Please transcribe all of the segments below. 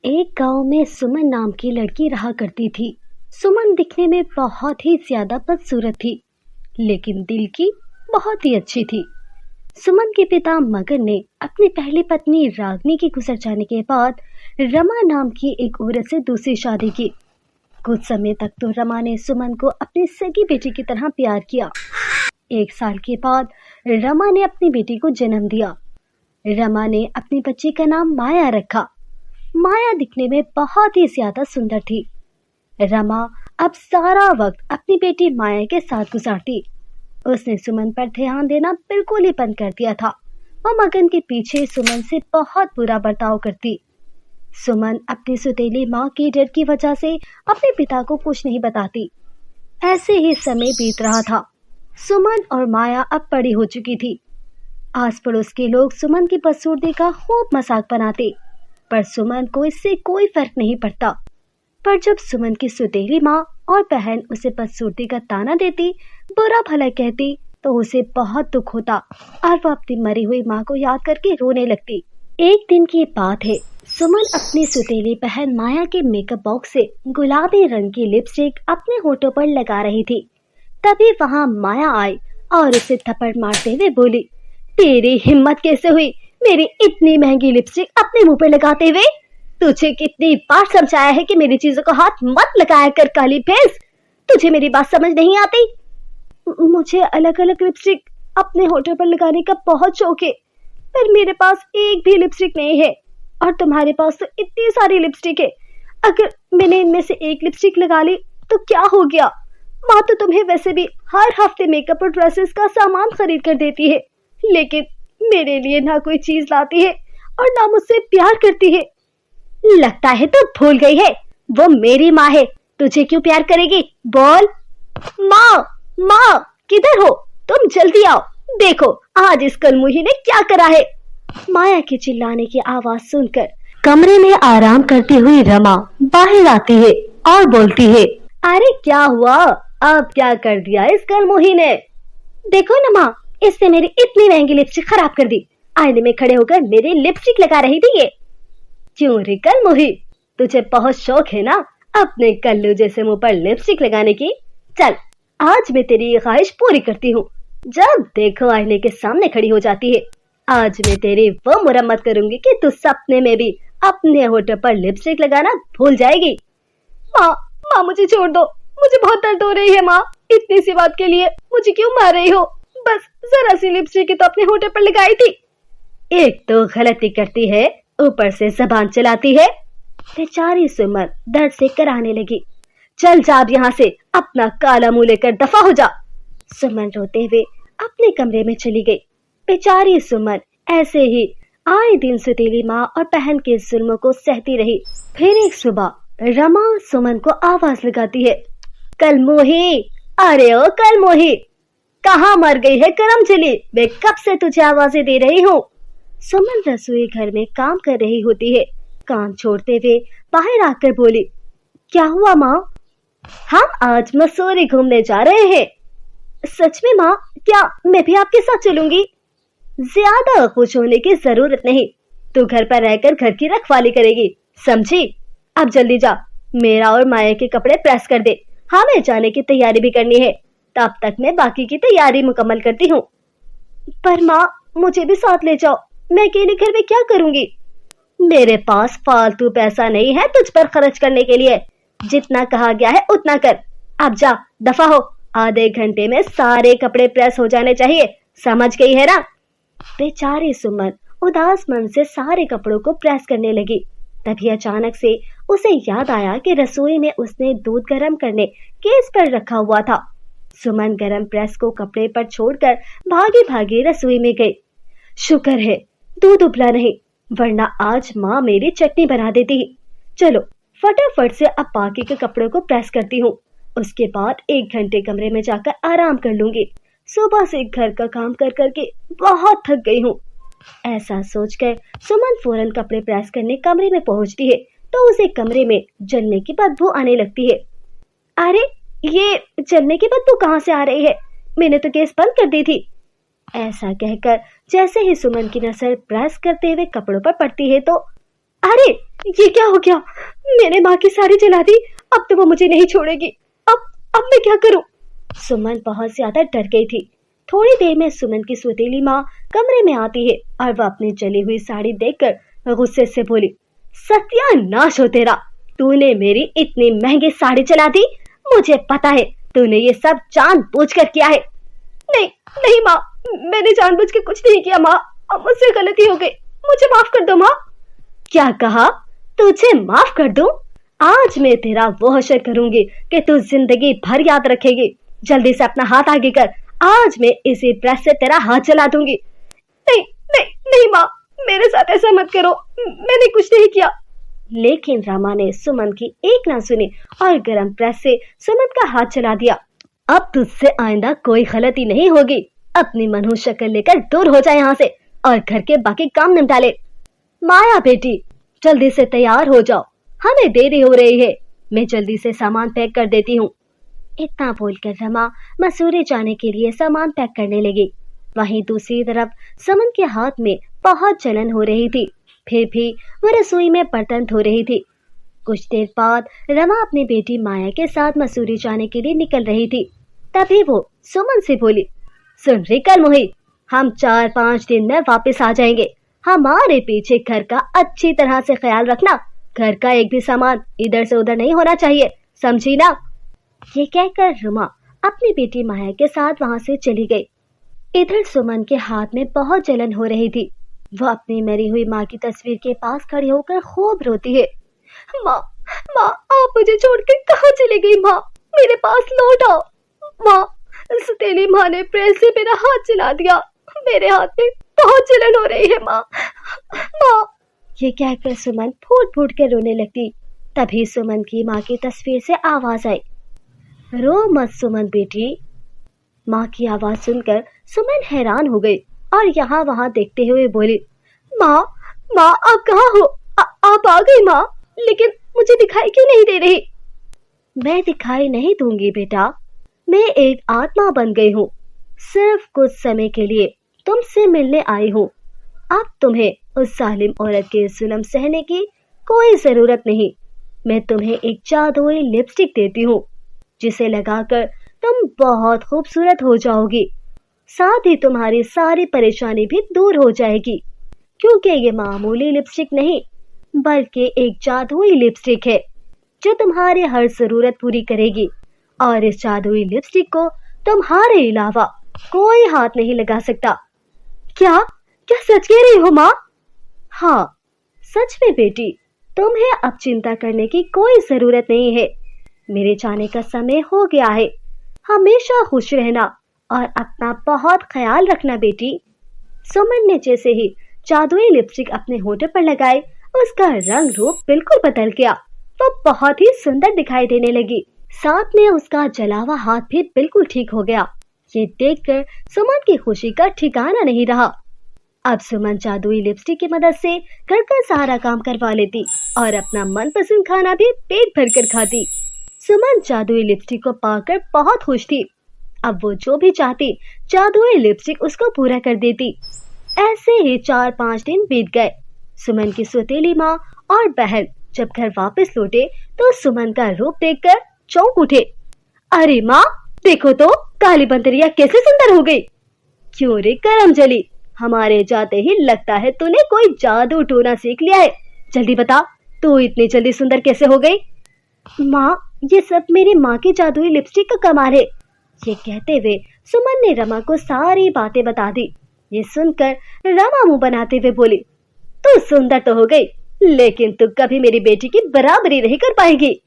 एक गांव में सुमन नाम की लड़की रहा करती थी। सुमन दिखने में बहुत ही ज्यादा बदसूरत थी, लेकिन दिल की बहुत ही अच्छी थी। सुमन के पिता मगन ने अपनी पहली पत्नी रागनी के गुजर जाने के बाद रमा नाम की एक औरत से दूसरी शादी की। कुछ समय तक तो रमा ने सुमन को अपनी सगी बेटी की तरह प्यार किया। 1 साल के बाद रमा ने अपनी बेटी को जन्म दिया। रमा ने अपनी बच्ची का नाम माया रखा। माया दिखने में बहुत ही ज्यादा सुंदर थी। रमा अब सारा वक्त अपनी बेटी माया के साथ गुजारती। उसने सुमन पर ध्यान देना बिल्कुल ही बंद कर दिया था। वह मगन के पीछे सुमन से बहुत बुरा बर्ताव करती। सुमन अपनी सुतेली माँ के डर की वजह से अपने पिता को कुछ नहीं बताती। ऐसे ही समय बीत रहा था। सुमन और माया अब बड़ी हो चुकी थी। आस पड़ोस के लोग सुमन की बदसूरती का खूब मजाक बनाते, पर सुमन को इससे कोई फर्क नहीं पड़ता। पर जब सुमन की सुतेली माँ और बहन उसे बदसूरती का ताना देती, बुरा भला कहती, तो उसे बहुत दुख होता और वह अपनी मरी हुई माँ को याद करके रोने लगती। एक दिन की बात है, सुमन अपनी सुतेली बहन माया के मेकअप बॉक्स से गुलाबी रंग की लिपस्टिक अपने होठों पर लगा रही थी। तभी वहाँ माया आई और उसे थप्पड़ मारते हुए बोली, तेरी हिम्मत कैसे हुई मेरी इतनी महंगी लिपस्टिक अपने मुंह पे लगाते हुए? तुझे कितनी बार समझाया है कि मेरी चीजों को हाथ मत लगाया कर काली भैंस। तुझे मेरी बात समझ नहीं आती? मुझे अलग अलग लिपस्टिक अपने होठों पर लगाने का बहुत शौक है, पर मेरे पास एक भी लिपस्टिक नहीं है और तुम्हारे पास तो इतनी सारी लिपस्टिक है। अगर मैंने इनमें से एक लिपस्टिक लगा ली तो क्या हो गया? माँ तो तुम्हें वैसे भी हर हफ्ते मेकअप और ड्रेसेस का सामान खरीद कर देती है, लेकिन मेरे लिए ना कोई चीज लाती है और ना मुझसे प्यार करती है। लगता है तो भूल गई है, वो मेरी माँ है, तुझे क्यों प्यार करेगी? बोल। माँ, माँ किधर हो तुम? जल्दी आओ, देखो आज इस कलमुही ने क्या करा है। माया के चिल्लाने की आवाज सुनकर कमरे में आराम करती हुई रमा बाहर आती है और बोलती है, अरे क्या हुआ? अब क्या कर दिया इस कलमुही ने? देखो ना माँ, इसने मेरी इतनी महंगी लिपस्टिक खराब कर दी। आईने में खड़े होकर मेरी लिपस्टिक लगा रही थी ये। क्यों रे कलमुही, तुझे बहुत शौक है ना अपने कल्लू जैसे मुंह पर लिपस्टिक लगाने की? चल आज मैं तेरी ये ख्वाहिश पूरी करती हूँ। जब देखो आईने के सामने खड़ी हो जाती है। आज मैं तेरी वो मुरम्मत करूंगी कि तू सपने में भी अपने होठों पर लिपस्टिक लगाना भूल जाएगी। माँ, माँ मुझे छोड़ दो, मुझे बहुत दर्द हो रही है। माँ, इतनी सी बात के लिए मुझे क्यों मार रही हो? बस जरा सी लिपस्टिक तो अपने होठों पर लगाई थी। एक तो गलती करती है, ऊपर से जबान चलाती है। बेचारी सुमन दर्द से कराने लगी। चल जा अब यहाँ से, अपना काला मुंह लेकर दफा हो जा। सुमन रोते हुए अपने कमरे में चली गई। बेचारी सुमन ऐसे ही आए दिन सुतीली माँ और बहन के जुल्मों को सहती रही। फिर एक सुबह रमा सुमन को आवाज लगाती है, कलमोही, अरे ओ कलमोही, कहाँ मर गई है करमचली? मैं कब से तुझे आवाजें दे रही हूँ। सुमन रसोई घर में काम कर रही होती है। काम छोड़ते हुए बाहर आकर बोली, क्या हुआ माँ? हम आज मसूरी घूमने जा रहे हैं। सच में माँ? क्या मैं भी आपके साथ चलूंगी? ज्यादा खुश होने की जरूरत नहीं, तू घर पर रहकर घर की रखवाली करेगी, समझी? अब जल्दी जा, मेरा और माया के कपड़े प्रेस कर दे, हमें जाने की तैयारी भी करनी है। तब तक मैं बाकी की तैयारी मुकम्मल करती हूँ। पर माँ मुझे भी साथ ले जाओ, मैं अकेले घर में क्या करूंगी? मेरे पास फालतू पैसा नहीं है तुझ पर खर्च करने के लिए। जितना कहा गया है उतना कर। अब जा, दफा हो। आधे घंटे में सारे कपड़े प्रेस हो जाने चाहिए, समझ गई है ना? बेचारी सुमन उदास मन से सारे कपड़ों को प्रेस करने लगी। तभी अचानक से उसे याद आया कि रसोई में उसने दूध गर्म करने गैस पर रखा हुआ था। सुमन गरम प्रेस को कपड़े पर छोड़कर भागी भागी रसोई में गई। शुक्र है दूध उबला नहीं, वरना आज माँ मेरी चटनी बना देती। चलो फटाफट से अब बाकी के कपड़ों को प्रेस करती हूँ, उसके बाद 1 घंटे कमरे में जाकर आराम कर लूंगी। सुबह से घर का काम कर करके बहुत थक गई हूँ। ऐसा सोचकर सुमन फौरन कपड़े प्रेस करने कमरे में पहुंचती है तो उसे कमरे में जलने की बदबू आने लगती है। अरे ये जलने की बदबू कहाँ से आ रही है? मैंने तो गैस बंद कर दी थी। ऐसा कहकर जैसे ही सुमन की नजर प्रेस करते हुए कपड़ों पर पड़ती है तो अरे ये क्या हो गया? मैंने माँ की साड़ी जला दी, अब तो वो मुझे नहीं छोड़ेगी। अब मैं क्या करूं? सुमन बहुत ज्यादा डर गई थी। थोड़ी देर में सुमन की सौतेली माँ कमरे में आती है और वह अपनी जली हुई साड़ी देखकर गुस्से से बोली, सत्यानाश हो तेरा, तूने मेरी इतनी महंगी साड़ी जला दी। मुझे पता है तूने ये सब जानबूझकर किया है। नहीं नहीं माँ, मैंने जानबूझ के कुछ नहीं किया माँ, अब मुझसे गलती हो गई, मुझे माफ कर दो माँ। क्या कहा? तुझे माफ कर दूं? आज मैं तेरा वो हश्र करूंगी कि तू जिंदगी भर याद रखेगी। जल्दी से अपना हाथ आगे कर, आज मैं इसी ब्रश से तेरा हाथ जला दूंगी। नहीं नहीं नहीं माँ, मेरे साथ ऐसा मत करो, मैंने कुछ नहीं किया। लेकिन रमा ने सुमन की एक ना सुनी और गरम प्रेस से सुमन का हाथ जला दिया। अब तुझसे आइंदा कोई गलती नहीं होगी। अपनी मनहूस शक्ल लेकर दूर हो जाए यहाँ से और घर के बाकी काम निपटा ले। माया बेटी, जल्दी से तैयार हो जाओ, हमें देरी हो रही है। मैं जल्दी से सामान पैक कर देती हूँ। इतना बोलकर रमा मसूरी जाने के लिए सामान पैक करने लगी। वहीं दूसरी तरफ सुमन के हाथ में बहुत जलन हो रही थी, फिर भी वो रसोई में बर्तन धो रही थी। कुछ देर बाद रमा अपनी बेटी माया के साथ मसूरी जाने के लिए निकल रही थी। तभी वो सुमन से बोली, सुन रही कर मोही, हम 4-5 दिन में वापस आ जाएंगे। हमारे पीछे घर का अच्छी तरह से ख्याल रखना। घर का एक भी सामान इधर से उधर नहीं होना चाहिए, समझी ना? ये कहकर रमा अपनी बेटी माया के साथ वहां से चली गई। इधर सुमन के हाथ में बहुत जलन हो रही थी। वो अपनी मरी हुई माँ की तस्वीर के पास खड़ी होकर खूब रोती है। माँ माँ, आप मुझे छोड़कर कहाँ चली गई? माँ, मेरे पास लौट आओ। माँ, सौतेली माँ ने प्रेस से मेरा हाथ जला दिया, मेरे हाथ में बहुत जलन हो रही है माँ। माँ, ये कहकर सुमन फूट फूट के रोने लगती। तभी सुमन की माँ की तस्वीर से आवाज आई, रो मत सुमन बेटी। माँ की आवाज सुनकर सुमन हैरान हो गई और यहाँ वहाँ देखते हुए बोली, माँ माँ, आप कहाँ हो? आप आ गई माँ, लेकिन मुझे दिखाई क्यों नहीं दे रही? मैं दिखाई नहीं दूंगी बेटा, मैं एक आत्मा बन गई हूँ। सिर्फ कुछ समय के लिए तुमसे मिलने आई हूँ। अब तुम्हें उस जालिम औरत के जुल्म सहने की कोई जरूरत नहीं। मैं तुम्हें एक जादुई लिपस्टिक देती हूँ, जिसे लगाकर तुम बहुत खूबसूरत हो जाओगी। साथ ही तुम्हारी सारी परेशानी भी दूर हो जाएगी, क्योंकि ये मामूली लिपस्टिक नहीं बल्कि एक जादुई लिपस्टिक है जो तुम्हारी हर जरूरत पूरी करेगी। और इस जादुई लिपस्टिक को तुम्हारे अलावा कोई हाथ नहीं लगा सकता। क्या क्या सच कह रही हो माँ? हाँ, सच में बेटी, तुम्हें अब चिंता करने की कोई जरूरत नहीं है। मेरे जाने का समय हो गया है। हमेशा खुश रहना और अपना बहुत ख्याल रखना बेटी। सुमन ने जैसे ही जादुई लिपस्टिक अपने होठों पर लगाई, उसका रंग रूप बिल्कुल बदल गया। वो बहुत ही सुंदर दिखाई देने लगी। साथ में उसका जला हुआ हाथ भी बिल्कुल ठीक हो गया। ये देखकर सुमन की खुशी का ठिकाना नहीं रहा। अब सुमन जादुई लिपस्टिक की मदद से घर का सारा काम करवा लेती और अपना मनपसंद खाना भी पेट भर कर खाती। सुमन जादुई लिपस्टिक को पाकर बहुत खुश थी। अब वो जो भी चाहती जादुई लिपस्टिक उसको पूरा कर देती। ऐसे ही 4-5 दिन बीत गए। सुमन की सौतेली माँ और बहन जब घर वापस लौटे तो सुमन का रूप देखकर चौंक उठे। अरे माँ, देखो तो काली बंदरिया कैसे सुंदर हो गई। क्यों रे करम जली, हमारे जाते ही लगता है तूने कोई जादू टोना सीख लिया है। जल्दी बता, तू इतनी जल्दी सुंदर कैसे हो गई? माँ, ये सब मेरी माँ की जादुई लिपस्टिक का कमाल है। ये कहते हुए सुमन ने रमा को सारी बातें बता दी। ये सुनकर रमा मुंह बनाते हुए बोली, तू सुंदर तो हो गई, लेकिन तू कभी मेरी बेटी की बराबरी नहीं कर पाएगी।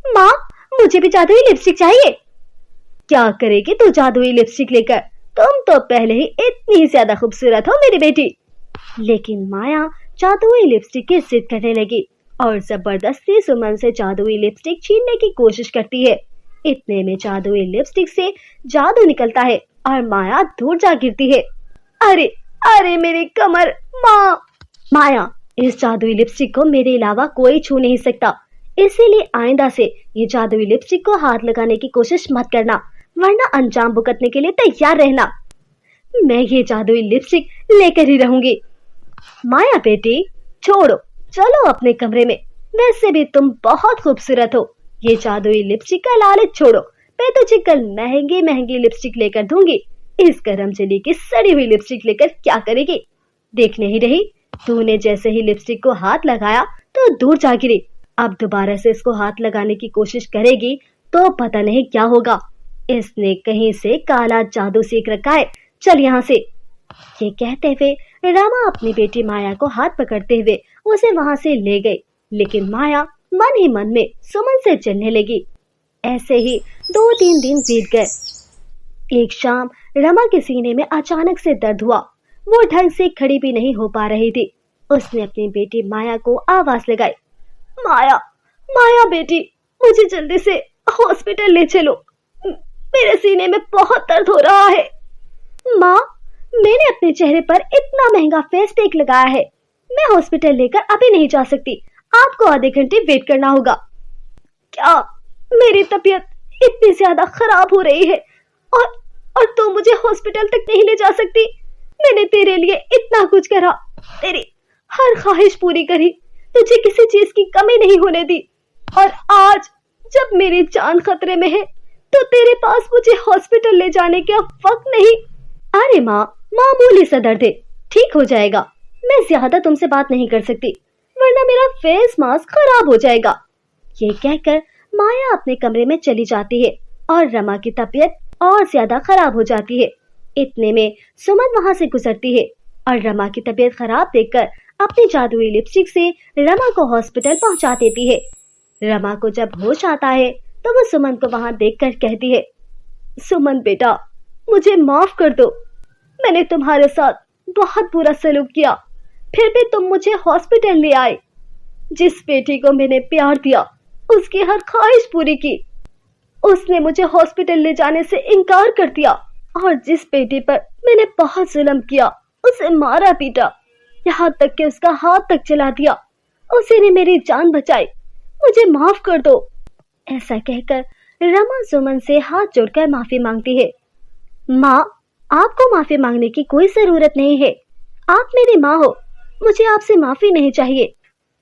माँ, मुझे भी जादुई लिपस्टिक चाहिए। क्या करेगी तू जादुई लिपस्टिक लेकर? तुम तो पहले ही इतनी ज्यादा खूबसूरत हो मेरी बेटी। लेकिन माया जादुई लिपस्टिक की जिद करने लगी और जबरदस्ती सुमन से जादुई लिपस्टिक छीनने की कोशिश करती है। इतने में जादुई लिपस्टिक से जादू निकलता है और माया दूर जा गिरती है। अरे अरे मेरी कमर। माँ, माया, इस जादुई लिपस्टिक को मेरे अलावा कोई छू नहीं सकता, इसीलिए आइंदा से ये जादुई लिपस्टिक को हाथ लगाने की कोशिश मत करना, वरना अंजाम भुगतने के लिए तैयार रहना। मैं ये जादुई लिपस्टिक लेकर ही रहूंगी। माया बेटी, छोड़ो, चलो अपने कमरे में। वैसे भी तुम बहुत खूबसूरत हो। ये जादुई लिपस्टिक का लालच छोड़ो। मैं तुझे कल महंगी महंगी लिपस्टिक लेकर दूंगी। इस गरम जली की सड़ी हुई लिपस्टिक लेकर क्या करेगी? देखने ही रही, तूने जैसे ही लिपस्टिक को हाथ लगाया तो दूर जा गिरी। अब दोबारा से इसको हाथ लगाने की कोशिश करेगी तो पता नहीं क्या होगा। इसने कहीं से काला जादू सीख रखा है। चल यहाँ से। ये कहते हुए रमा अपनी बेटी माया को हाथ पकड़ते हुए उसे वहां से ले गई। लेकिन माया मन ही मन में सुमन से जलने लगी। ऐसे ही 2-3 दिन बीत गए। एक शाम रमा के सीने में अचानक से दर्द हुआ। वो ढंग से खड़ी भी नहीं हो पा रही थी। उसने अपनी बेटी माया को आवाज लगाई, माया, माया बेटी, मुझे जल्दी से हॉस्पिटल ले चलो। मेरे सीने में बहुत दर्द हो रहा है। माँ, मैंने अपने चेहरे पर इतना महंगा फेस पैक लगाया है। मैं हॉस्पिटल लेकर अभी नहीं जा सकती। आपको आधे घंटे वेट करना होगा। क्या मेरी तबीयत इतनी ज्यादा खराब हो रही है और तू मुझे हॉस्पिटल तक नहीं ले जा सकती? मैंने तेरे लिए इतना कुछ करा, तेरी हर ख्वाहिश पूरी करी, तुझे किसी चीज की कमी नहीं होने दी। और आज जब मेरी जान खतरे में है तो तेरे पास मुझे हॉस्पिटल ले जाने का वक्त नहीं। अरे माँ, मामूली सा दर्द है, ठीक हो जाएगा। मैं ज्यादा तुमसे बात नहीं कर सकती वरना मेरा फेस मास्क खराब हो जाएगा। ये कहकर माया अपने कमरे में चली जाती है और रमा की तबीयत और ज्यादा खराब हो जाती है। इतने में सुमन वहां से गुजरती है और रमा की तबीयत खराब देखकर अपनी जादुई लिपस्टिक से रमा को हॉस्पिटल पहुंचा देती है। रमा को जब होश आता है तो वो सुमन को वहां देखकर कहती है, सुमन बेटा, मुझे माफ कर दो। मैंने तुम्हारे साथ बहुत बुरा सलूक किया, फिर भी तुम मुझे हॉस्पिटल ले आए। जिस बेटी को मैंने प्यार दिया उसकी हर ख्वाहिश पूरी की, उसने मुझे हॉस्पिटल ले जाने से इनकार कर दिया। और जिस बेटी पर मैंने बहुत जुल्म किया उसे मारा पीटा, यहाँ तक कि उसका हाथ तक जला दिया, उसी ने मेरी जान बचाई। मुझे माफ कर दो। ऐसा कहकर रमा सुमन से हाथ जोड़कर माफी मांगती है। माँ, आपको माफी मांगने की कोई जरूरत नहीं है। आप मेरी माँ हो, मुझे आपसे माफी नहीं चाहिए।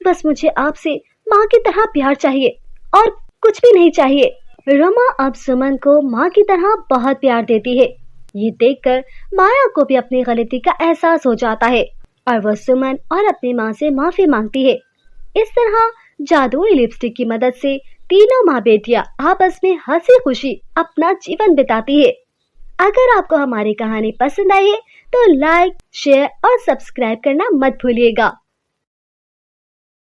बस मुझे आपसे माँ की तरह प्यार चाहिए और कुछ भी नहीं चाहिए। रमा अब सुमन को माँ की तरह बहुत प्यार देती है। ये देखकर माया को भी अपनी गलती का एहसास हो जाता है और वह सुमन और अपनी माँ से माफी मांगती है। इस तरह जादुई लिपस्टिक की मदद से तीनों माँ बेटियां आपस में हंसी खुशी अपना जीवन बिताती है। अगर आपको हमारी कहानी पसंद आई है तो लाइक, शेयर और सब्सक्राइब करना मत भूलिएगा।